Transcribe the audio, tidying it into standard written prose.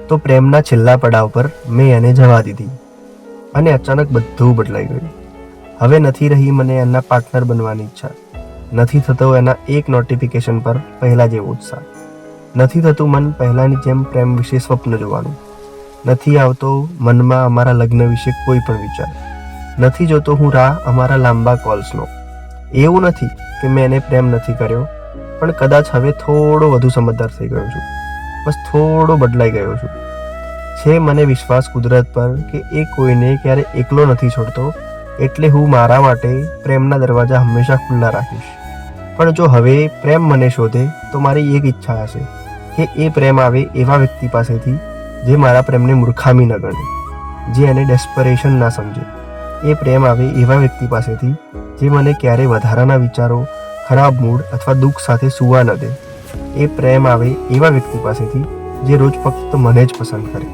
તો પ્રેમના છેલ્લા પડાવ પર મેં એને જવા દીધી અને અચાનક બધું બદલાઈ ગયું. હવે નથી રહી મને એના પાર્ટનર બનવાની ઈચ્છા, નથી થતો એના એક નોટિફિકેશન પર પહેલા જેવો ઉત્સાહ, નથી થતું મન પહેલાની જેમ પ્રેમ વિશે સ્વપ્ન જોવાનું, નથી આવતો મનમાં અમારા લગ્ન વિશે કોઈ પણ વિચાર, નથી જોતો હું રાહ અમારા લાંબા કોલ્સનો. એવું નથી કે મેં એને પ્રેમ નથી કર્યો, પણ કદાચ હવે થોડો વધુ સમજદાર થઈ ગયો છું, બસ થોડો બદલાઈ ગયો છું. છે મને વિશ્વાસ કુદરત પર કે એ કોઈને ક્યારે એકલો નથી છોડતો, એટલે હું મારા માટે પ્રેમના દરવાજા હંમેશા ખુલ્લા રાખીશ. પણ જો હવે પ્રેમ મને શોધે તો મારી એક ઈચ્છા હશે કે એ પ્રેમ આવે એવા વ્યક્તિ પાસેથી જે મારા પ્રેમને મૂર્ખામી ન ગણે, જે એને ડેસ્પરેશન ના સમજે. એ પ્રેમ આવે એવા વ્યક્તિ પાસેથી જે મને ક્યારે વધારાના વિચારો, ખરાબ મૂડ અથવા દુઃખ સાથે સૂવા ન દે. એ પ્રેમ આવે એવા વ્યક્તિ પાસેથી જે રોજ ફક્ત મને જ પસંદ કરે.